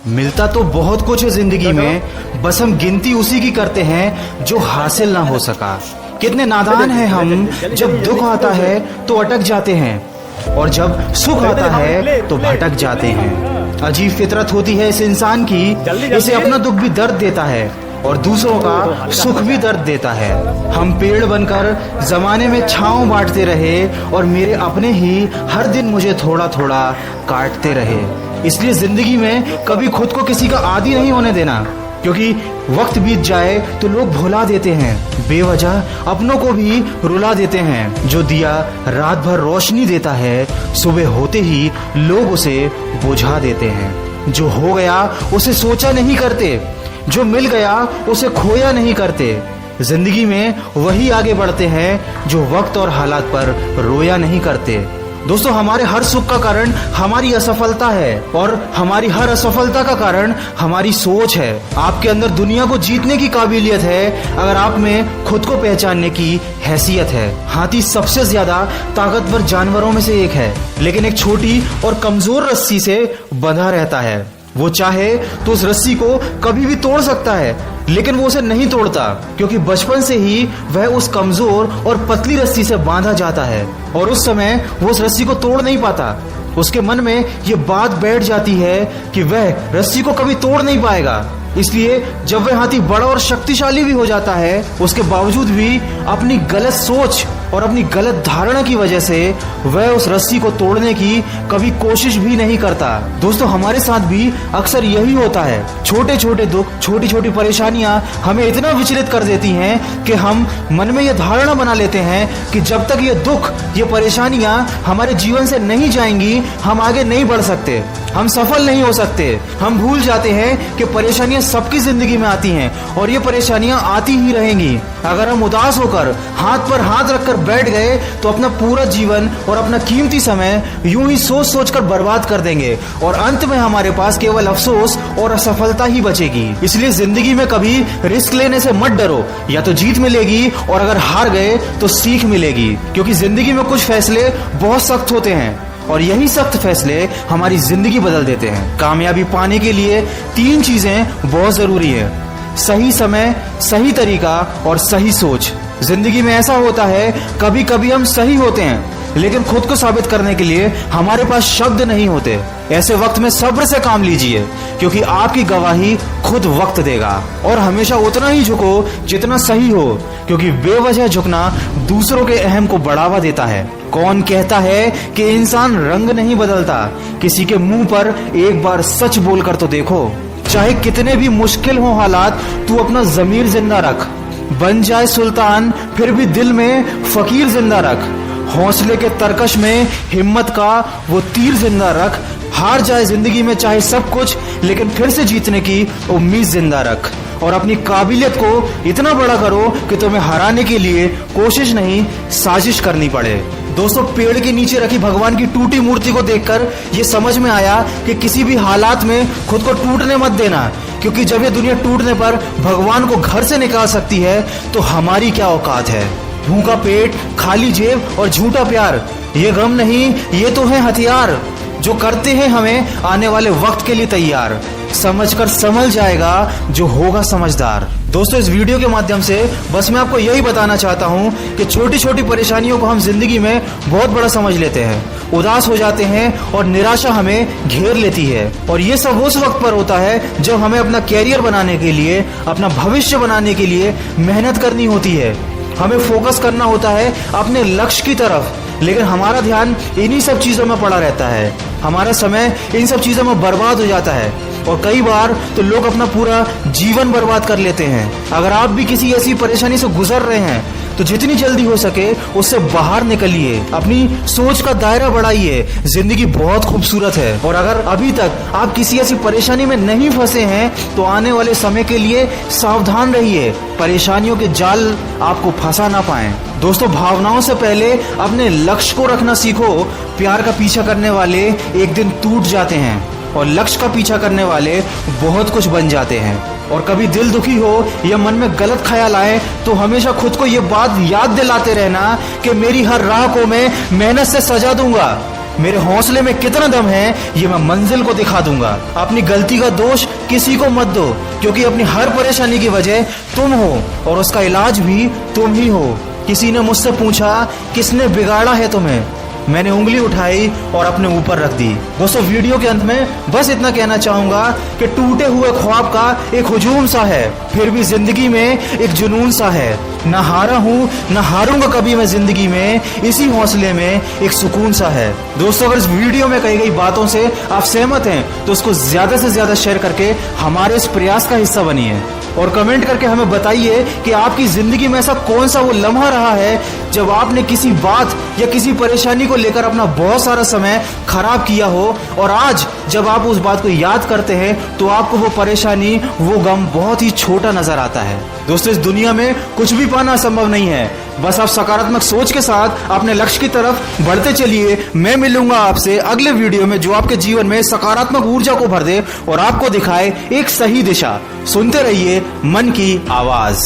मिलता तो बहुत कुछ है जिंदगी में, बस हम गिनती उसी की करते हैं जो हासिल ना हो सका। कितने नादान हैं हम, जब दुख आता है तो अटक जाते हैं और जब सुख आता है तो भटक जाते हैं। अजीब फितरत होती है इस इंसान की, इसे अपना दुख भी दर्द देता है और दूसरों का सुख भी दर्द देता है। हम पेड़ बनकर जमाने में छांव बांटते रहे और मेरे अपने ही हर दिन मुझे थोड़ा थोड़ा काटते रहे। इसलिए जिंदगी में कभी खुद को किसी का आदी नहीं होने देना, क्योंकि वक्त बीत जाए तो लोग भुला देते हैं, बेवजह अपनों को भी रुला देते हैं। जो दिया रात भर रोशनी देता है, सुबह होते ही लोग उसे बुझा देते हैं। जो हो गया उसे सोचा नहीं करते, जो मिल गया उसे खोया नहीं करते। जिंदगी में वही आगे बढ़ते हैं जो वक्त और हालात पर रोया नहीं करते। दोस्तों, हमारे हर सुख का कारण हमारी असफलता है और हमारी हर असफलता का कारण हमारी सोच है। आपके अंदर दुनिया को जीतने की काबिलियत है अगर आप में खुद को पहचानने की हैसियत है। हाथी सबसे ज्यादा ताकतवर जानवरों में से एक है, लेकिन एक छोटी और कमजोर रस्सी से बंधा रहता है। वो चाहे तो उस रस्सी को कभी भी तोड़ सकता है, लेकिन वो उसे नहीं तोड़ता, क्योंकि बचपन से ही वह उस कमजोर और पतली रस्सी से बांधा जाता है और उस समय वो उस रस्सी को तोड़ नहीं पाता। उसके मन में ये बात बैठ जाती है कि वह रस्सी को कभी तोड़ नहीं पाएगा। इसलिए जब वह हाथी बड़ा और शक्तिशाली भी हो जाता है, उसके बावजूद भी अपनी गलत सोच और अपनी गलत धारणा की वजह से वह उस रस्सी को तोड़ने की कभी कोशिश भी नहीं करता। दोस्तों, हमारे साथ भी अक्सर यही होता है। छोटे छोटे दुख, छोटी छोटी परेशानियां हमें इतना विचलित कर देती हैं कि हम मन में यह धारणा बना लेते हैं कि जब तक ये दुख, ये परेशानियां हमारे जीवन से नहीं जाएंगी, हम आगे नहीं बढ़ सकते, हम सफल नहीं हो सकते। हम भूल जाते हैं कि परेशानियां सबकी जिंदगी में आती हैं और ये परेशानियां आती ही रहेंगी। अगर हम उदास होकर हाथ पर हाथ रखकर बैठ गए तो अपना पूरा जीवन और अपना कीमती समय यूं ही सोच सोच कर बर्बाद कर देंगे और अंत में हमारे पास केवल अफसोस और असफलता ही बचेगी। इसलिए जिंदगी में कभी रिस्क लेने से मत डरो, या तो जीत मिलेगी और अगर हार गए तो सीख मिलेगी, क्योंकि जिंदगी में कुछ फैसले बहुत सख्त होते हैं और यही सख्त फैसले हमारी जिंदगी बदल देते हैं। कामयाबी पाने के लिए 3 चीजें बहुत जरूरी है: सही समय, सही तरीका और सही सोच। जिंदगी में ऐसा होता है, कभी कभी हम सही होते हैं लेकिन खुद को साबित करने के लिए हमारे पास शब्द नहीं होते। ऐसे वक्त में सब्र से काम लीजिए, क्योंकि आपकी गवाही खुद वक्त देगा। और हमेशा उतना ही झुको जितना सही हो, क्योंकि बेवजह झुकना दूसरों के अहम को बढ़ावा देता है। कौन कहता है कि इंसान रंग नहीं बदलता? किसी के मुंह पर एक बार सच बोलकर तो देखो। चाहे कितने भी मुश्किल हो हालात, तू अपना जमीर जिंदा रख। बन जाए सुल्तान फिर भी दिल में फकीर जिंदा रख। हौसले के तरकश में हिम्मत का वो तीर जिंदा रख। हार जाए जिंदगी में चाहे सब कुछ, लेकिन फिर से जीतने की उम्मीद जिंदा रख। और अपनी काबिलियत को इतना बड़ा करो कि तुम्हें हराने के लिए कोशिश नहीं, साजिश करनी पड़े। दोस्तों, पेड़ के नीचे रखी भगवान की टूटी मूर्ति को देखकर ये समझ में आया कि किसी भी हालात में खुद को टूटने मत देना, क्योंकि जब ये दुनिया टूटने पर भगवान को घर से निकाल सकती है तो हमारी क्या औकात है। भूखा पेट, खाली जेब और झूठा प्यार, ये गम नहीं, ये तो है हथियार जो करते हैं हमें आने वाले वक्त के लिए तैयार। समझकर संभल जाएगा जो होगा समझदार। दोस्तों, इस वीडियो के माध्यम से बस मैं आपको यही बताना चाहता हूँ कि छोटी छोटी परेशानियों को हम जिंदगी में बहुत बड़ा समझ लेते हैं, उदास हो जाते हैं और निराशा हमें घेर लेती है। और ये सब उस वक्त पर होता है जब हमें अपना कैरियर बनाने के लिए, अपना भविष्य बनाने के लिए मेहनत करनी होती है। हमें फोकस करना होता है अपने लक्ष्य की तरफ, लेकिन हमारा ध्यान इन्हीं सब चीजों में पड़ा रहता है। हमारा समय इन सब चीजों में बर्बाद हो जाता है और कई बार तो लोग अपना पूरा जीवन बर्बाद कर लेते हैं। अगर आप भी किसी ऐसी परेशानी से गुजर रहे हैं तो जितनी जल्दी हो सके उससे बाहर निकलिए, अपनी सोच का दायरा बढ़ाइए। जिंदगी बहुत खूबसूरत है और अगर अभी तक आप किसी ऐसी परेशानी में नहीं फंसे हैं तो आने वाले समय के लिए सावधान रहिए, परेशानियों के जाल आपको फंसा ना पाए। दोस्तों, भावनाओं से पहले अपने लक्ष्य को रखना सीखो। प्यार का पीछा करने वाले एक दिन टूट जाते हैं और लक्ष्य का पीछा करने वाले बहुत कुछ बन जाते हैं। और कभी दिल दुखी हो या मन में गलत ख्याल आए तो हमेशा खुद को ये बात याद दिलाते रहना कि मेरी हर राह को मैं मेहनत से सजा दूंगा। मेरे हौसले में कितना दम है ये मैं मंजिल को दिखा दूंगा। अपनी गलती का दोष किसी को मत दो, क्योंकि अपनी हर परेशानी की वजह तुम हो और उसका इलाज भी तुम ही हो। किसी ने मुझसे पूछा किसने बिगाड़ा है तुम्हें, मैंने उंगली उठाई और अपने ऊपर रख दी। दोस्तों, वीडियो के अंत में बस इतना कहना चाहूंगा कि टूटे हुए ख्वाब का एक हुजूम सा है, फिर भी जिंदगी में एक जुनून सा है। न हारा हूं न हारूंगा कभी मैं जिंदगी में, इसी हौसले में एक सुकून सा है। दोस्तों, अगर इस वीडियो में कही गई बातों से आप सहमत हैं तो उसको ज्यादा से ज्यादा शेयर करके हमारे इस प्रयास का हिस्सा बनिए और कमेंट करके हमें बताइए कि आपकी जिंदगी में ऐसा कौन सा वो लम्हा रहा है जब आपने किसी बात या किसी परेशानी को लेकर अपना बहुत सारा समय खराब किया हो, और आज जब आप उस बात को याद करते हैं तो आपको वो परेशानी, वो गम बहुत ही छोटा नजर आता है। दोस्तों, इस दुनिया में कुछ भी पाना संभव नहीं है, बस आप सकारात्मक सोच के साथ अपने लक्ष्य की तरफ बढ़ते चलिए। मैं मिलूंगा आपसे अगले वीडियो में जो आपके जीवन में सकारात्मक ऊर्जा को भर दे और आपको दिखाए एक सही दिशा। सुनते रहिए मन की आवाज।